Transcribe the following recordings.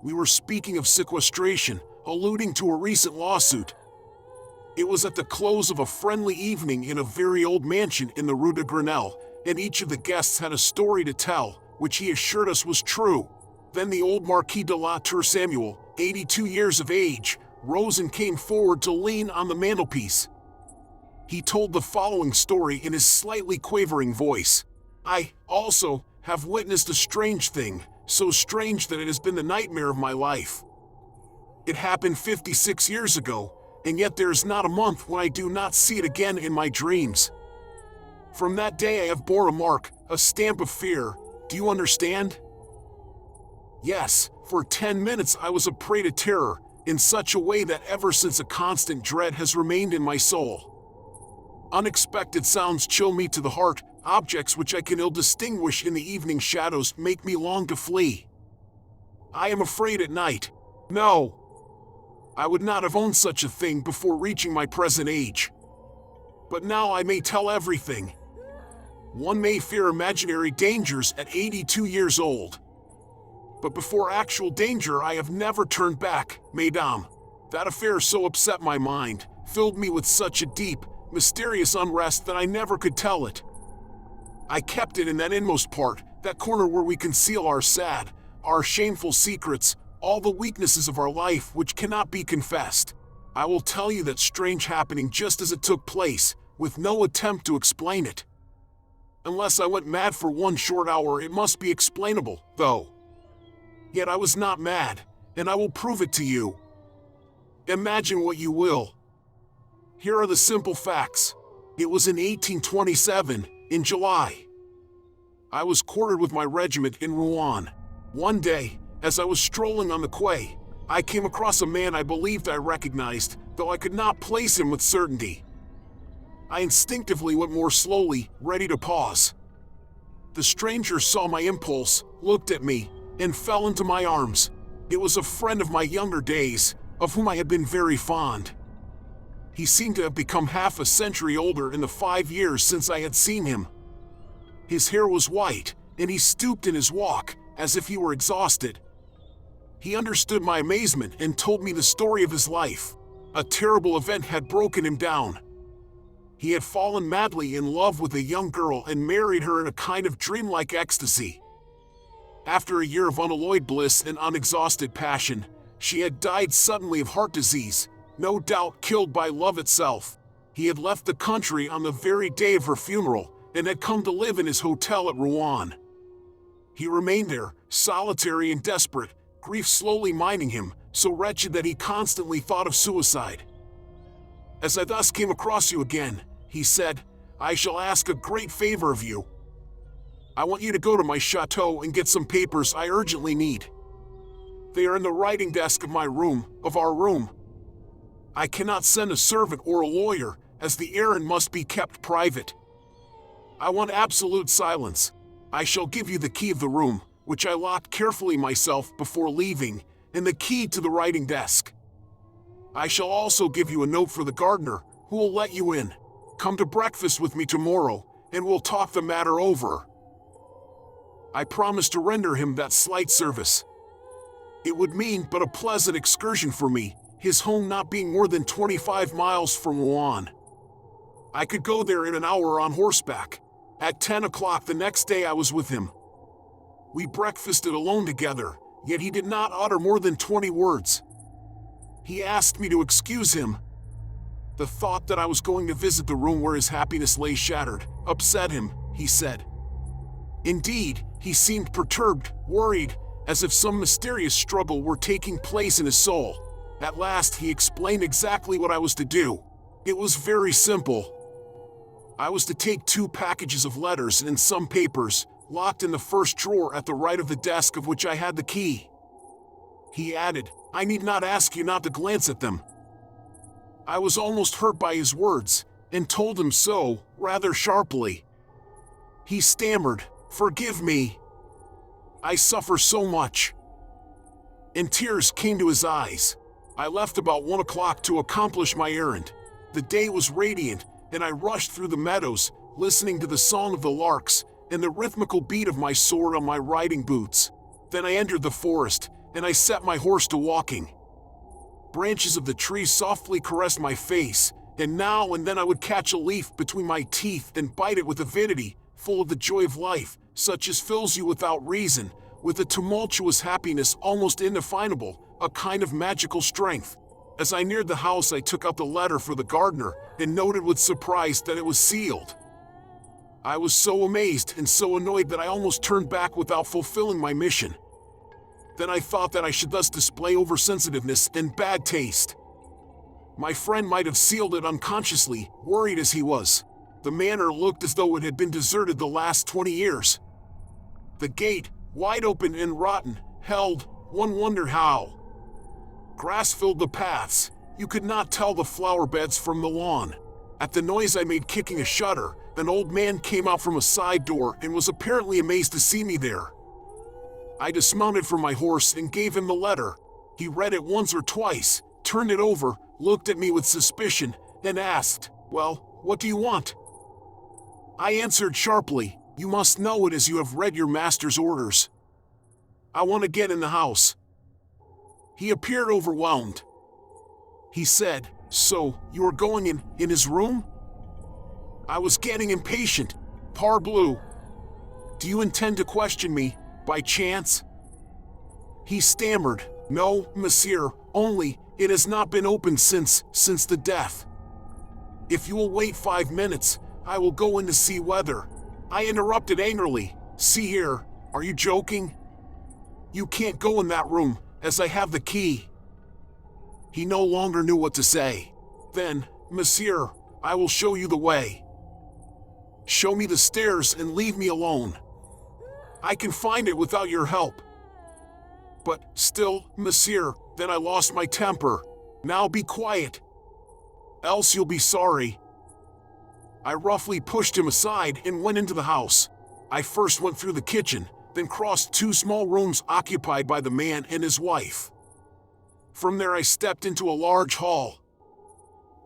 We were speaking of sequestration, alluding to a recent lawsuit. It was at the close of a friendly evening in a very old mansion in the Rue de Grenelle, and each of the guests had a story to tell, which he assured us was true. Then the old Marquis de la Tour Samuel, 82 years of age, rose and came forward to lean on the mantelpiece. He told the following story in his slightly quavering voice. I, also, have witnessed a strange thing, so strange that it has been the nightmare of my life. It happened 56 years ago, and yet there is not a month when I do not see it again in my dreams. From that day I have bore a mark, a stamp of fear. Do you understand? Yes, for 10 minutes I was a prey to terror, in such a way that ever since a constant dread has remained in my soul. Unexpected sounds chill me to the heart, objects which I can ill distinguish in the evening shadows make me long to flee. I am afraid at night. No. I would not have owned such a thing before reaching my present age. But now I may tell everything. One may fear imaginary dangers at 82 years old. But before actual danger I have never turned back, mesdames. That affair so upset my mind, filled me with such a deep, mysterious unrest that I never could tell it. I kept it in that inmost part, that corner where we conceal our sad, our shameful secrets, all the weaknesses of our life which cannot be confessed. I will tell you that strange happening just as it took place, with no attempt to explain it. Unless I went mad for one short hour, it must be explainable, though. Yet I was not mad, and I will prove it to you. Imagine what you will. Here are the simple facts. It was in 1827, in July. I was quartered with my regiment in Rouen. One day, as I was strolling on the quay, I came across a man I believed I recognized, though I could not place him with certainty. I instinctively went more slowly, ready to pause. The stranger saw my impulse, looked at me, and fell into my arms. It was a friend of my younger days, of whom I had been very fond. He seemed to have become half a century older in the 5 years since I had seen him. His hair was white, and he stooped in his walk, as if he were exhausted. He understood my amazement and told me the story of his life. A terrible event had broken him down. He had fallen madly in love with a young girl and married her in a kind of dreamlike ecstasy. After a year of unalloyed bliss and unexhausted passion, she had died suddenly of heart disease, no doubt killed by love itself. He had left the country on the very day of her funeral and had come to live in his hotel at Rouen. He remained there, solitary and desperate, grief slowly mining him, so wretched that he constantly thought of suicide. As I thus came across you again, he said, I shall ask a great favor of you. I want you to go to my chateau and get some papers I urgently need. They are in the writing desk of my room, of our room. I cannot send a servant or a lawyer, as the errand must be kept private. I want absolute silence. I shall give you the key of the room, which I locked carefully myself before leaving, and the key to the writing desk. I shall also give you a note for the gardener, who will let you in. Come to breakfast with me tomorrow, and we'll talk the matter over. I promised to render him that slight service. It would mean but a pleasant excursion for me, his home not being more than 25 miles from Rouen. I could go there in an hour on horseback. At 10 o'clock the next day I was with him. We breakfasted alone together, yet he did not utter more than 20 words. He asked me to excuse him. The thought that I was going to visit the room where his happiness lay shattered upset him, he said. Indeed, he seemed perturbed, worried, as if some mysterious struggle were taking place in his soul. At last he explained exactly what I was to do. It was very simple. I was to take 2 packages of letters and some papers, locked in the first drawer at the right of the desk of which I had the key. He added, I need not ask you not to glance at them. I was almost hurt by his words, and told him so, rather sharply. He stammered, Forgive me. I suffer so much. And tears came to his eyes. I left about 1 o'clock to accomplish my errand. The day was radiant, and I rushed through the meadows, listening to the song of the larks and the rhythmical beat of my sword on my riding boots. Then I entered the forest, and I set my horse to walking. Branches of the trees softly caressed my face, and now and then I would catch a leaf between my teeth and bite it with avidity, full of the joy of life, such as fills you without reason, with a tumultuous happiness almost indefinable, a kind of magical strength. As I neared the house, I took out the letter for the gardener and noted with surprise that it was sealed. I was so amazed and so annoyed that I almost turned back without fulfilling my mission. Then I thought that I should thus display oversensitiveness and bad taste. My friend might have sealed it unconsciously, worried as he was. The manor looked as though it had been deserted the last 20 years. The gate, wide open and rotten, held, one wondered how. Grass filled the paths. You could not tell the flower beds from the lawn. At the noise I made kicking a shutter, an old man came out from a side door and was apparently amazed to see me there. I dismounted from my horse and gave him the letter. He read it once or twice, turned it over, looked at me with suspicion, and asked, "Well, what do you want?" I answered sharply, "You must know it as you have read your master's orders. I want to get in the house." He appeared overwhelmed. He said, "So, you are going in his room?" I was getting impatient. Parbleu! Do you intend to question me, by chance? He stammered, "No, monsieur, only, it has not been opened since the death. If you will wait 5 minutes, I will go in to see whether." I interrupted angrily, "See here, are you joking? You can't go in that room, as I have the key." He no longer knew what to say. "Then, monsieur, I will show you the way. Show me the stairs and leave me alone. I can find it without your help." But still, monsieur, then I lost my temper. "Now be quiet, else you'll be sorry." I roughly pushed him aside and went into the house. I first went through the kitchen, then crossed 2 small rooms occupied by the man and his wife. From there I stepped into a large hall.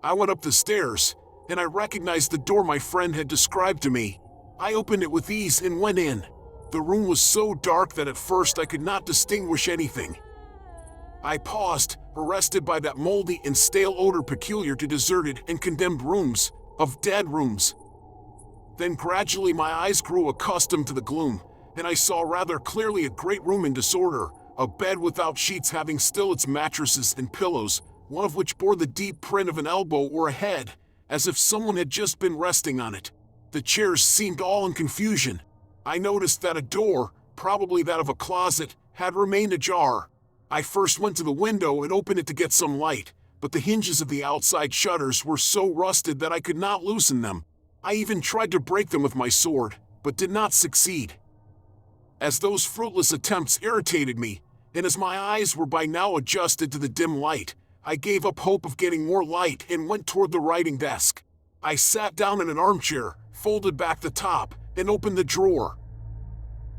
I went up the stairs, and I recognized the door my friend had described to me. I opened it with ease and went in. The room was so dark that at first I could not distinguish anything. I paused, arrested by that moldy and stale odor peculiar to deserted and condemned rooms, of dead rooms. Then gradually my eyes grew accustomed to the gloom, and I saw rather clearly a great room in disorder, a bed without sheets having still its mattresses and pillows, one of which bore the deep print of an elbow or a head, as if someone had just been resting on it. The chairs seemed all in confusion. I noticed that a door, probably that of a closet, had remained ajar. I first went to the window and opened it to get some light, but the hinges of the outside shutters were so rusted that I could not loosen them. I even tried to break them with my sword, but did not succeed. As those fruitless attempts irritated me, and as my eyes were by now adjusted to the dim light, I gave up hope of getting more light and went toward the writing desk. I sat down in an armchair, folded back the top, and opened the drawer.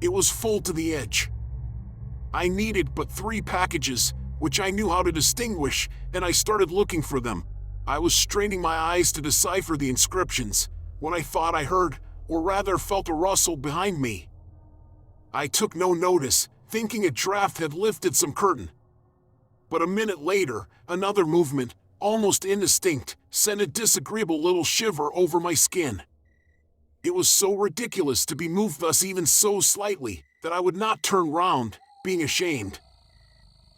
It was full to the edge. I needed but 3 packages, which I knew how to distinguish, and I started looking for them. I was straining my eyes to decipher the inscriptions, when I thought I heard, or rather felt a rustle behind me. I took no notice, thinking a draft had lifted some curtain. But a minute later, another movement, almost indistinct, sent a disagreeable little shiver over my skin. It was so ridiculous to be moved thus even so slightly, that I would not turn round, being ashamed.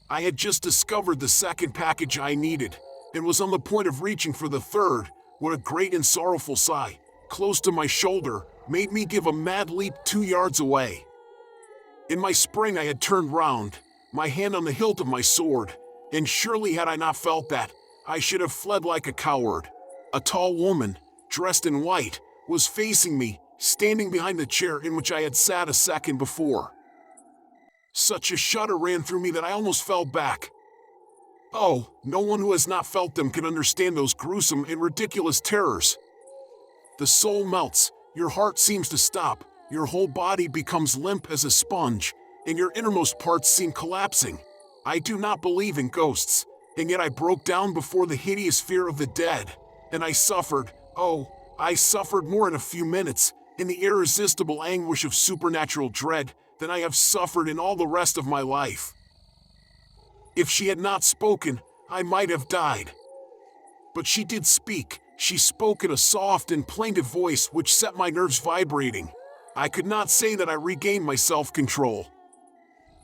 I had just discovered the 2nd package I needed, and was on the point of reaching for the 3rd, when a great and sorrowful sigh, close to my shoulder, made me give a mad leap 2 yards away. In my spring I had turned round, my hand on the hilt of my sword, and surely had I not felt that, I should have fled like a coward. A tall woman, dressed in white, was facing me, standing behind the chair in which I had sat a second before. Such a shudder ran through me that I almost fell back. Oh, no one who has not felt them can understand those gruesome and ridiculous terrors. The soul melts, your heart seems to stop, your whole body becomes limp as a sponge, and your innermost parts seem collapsing. I do not believe in ghosts, and yet I broke down before the hideous fear of the dead, and I suffered, I suffered more in a few minutes, in the irresistible anguish of supernatural dread, than I have suffered in all the rest of my life. If she had not spoken, I might have died. But she did speak. She spoke in a soft and plaintive voice which set my nerves vibrating. I could not say that I regained my self-control.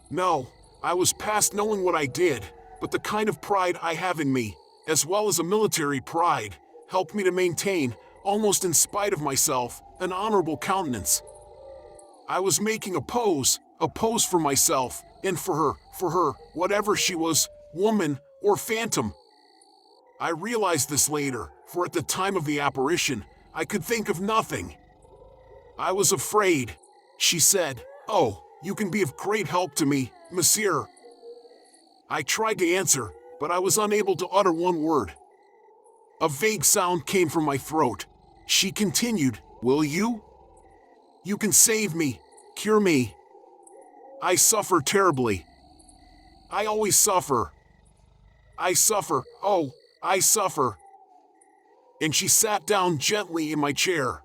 No, I was past knowing what I did, but the kind of pride I have in me, as well as a military pride, helped me to maintain, almost in spite of myself, an honorable countenance. I was making a pose for myself, and for her, whatever she was, woman or phantom. I realized this later, for at the time of the apparition, I could think of nothing. I was afraid. She said, "Oh, you can be of great help to me, monsieur." I tried to answer, but I was unable to utter one word. A vague sound came from my throat. She continued, "Will you? You can save me, cure me. I suffer terribly. I always suffer. I suffer, oh, I suffer." And she sat down gently in my chair.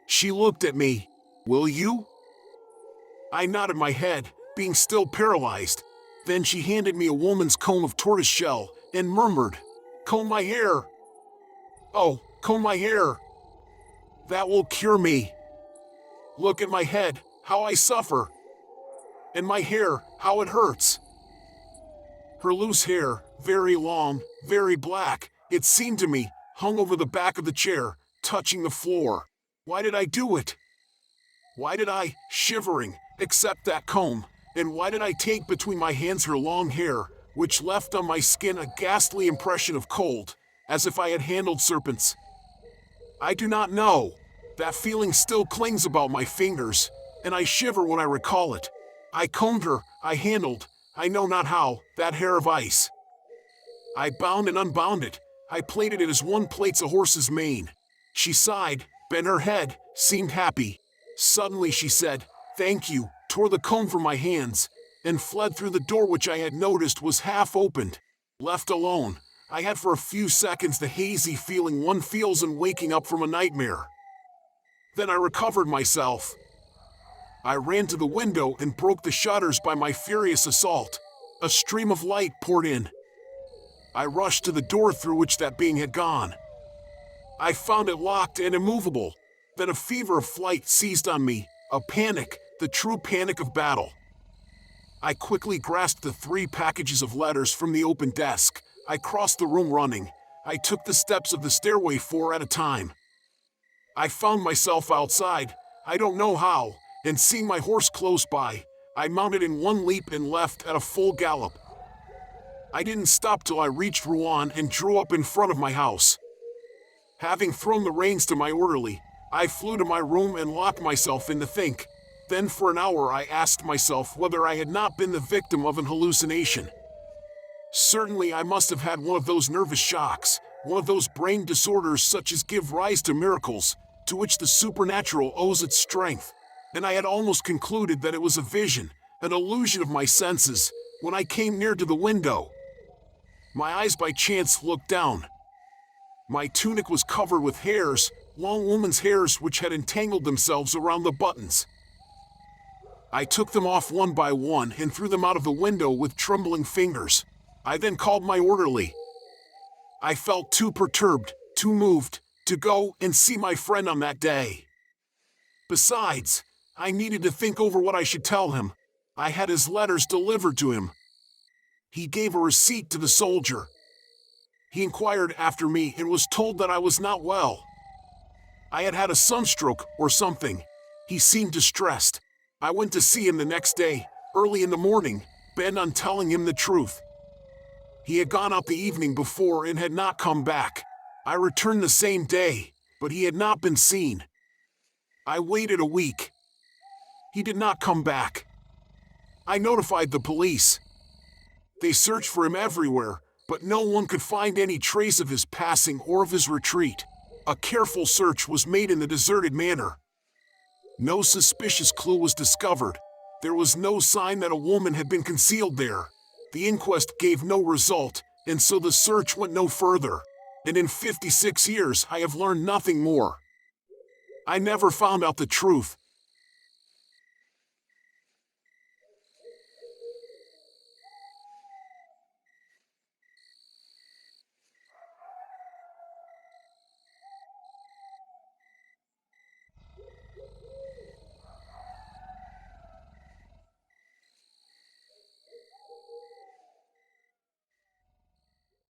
She looked at me. "Will you?" I nodded my head, being still paralyzed. Then she handed me a woman's comb of tortoiseshell and murmured, "Comb my hair. Oh, comb my hair. That will cure me. Look at my head, how I suffer. And my hair, how it hurts." Her loose hair, very long, very black, it seemed to me, hung over the back of the chair, touching the floor. Why did I do it? Why did I, shivering, accept that comb? And why did I take between my hands her long hair, which left on my skin a ghastly impression of cold, as if I had handled serpents? I do not know. That feeling still clings about my fingers, and I shiver when I recall it. I combed her, I handled, I know not how, that hair of ice. I bound and unbound it. I plaited it as one plaits a horse's mane. She sighed, bent her head, seemed happy. Suddenly she said, "Thank you," tore the comb from my hands, and fled through the door which I had noticed was half opened. Left alone, I had for a few seconds the hazy feeling one feels in waking up from a nightmare. Then I recovered myself. I ran to the window and broke the shutters by my furious assault. A stream of light poured in. I rushed to the door through which that being had gone. I found it locked and immovable. Then a fever of flight seized on me, a panic, the true panic of battle. I quickly grasped the 3 packages of letters from the open desk. I crossed the room running. I took the steps of the stairway 4 at a time. I found myself outside, I don't know how, and seeing my horse close by, I mounted in one leap and left at a full gallop. I didn't stop till I reached Rouen and drew up in front of my house. Having thrown the reins to my orderly, I flew to my room and locked myself in to think. Then for an hour I asked myself whether I had not been the victim of an hallucination. Certainly I must have had one of those nervous shocks, one of those brain disorders such as give rise to miracles, to which the supernatural owes its strength, and I had almost concluded that it was a vision, an illusion of my senses, when I came near to the window. My eyes by chance looked down. My tunic was covered with hairs, long woman's hairs which had entangled themselves around the buttons. I took them off one by one and threw them out of the window with trembling fingers. I then called my orderly. I felt too perturbed, too moved, to go and see my friend on that day. Besides, I needed to think over what I should tell him. I had his letters delivered to him. He gave a receipt to the soldier. He inquired after me and was told that I was not well. I had had a sunstroke or something. He seemed distressed. I went to see him the next day, early in the morning, bent on telling him the truth. He had gone out the evening before and had not come back. I returned the same day, but he had not been seen. I waited a week. He did not come back. I notified the police. They searched for him everywhere, but no one could find any trace of his passing or of his retreat. A careful search was made in the deserted manor. No suspicious clue was discovered. There was no sign that a woman had been concealed there. The inquest gave no result, and so the search went no further. And in 56 years I have learned nothing more. I never found out the truth,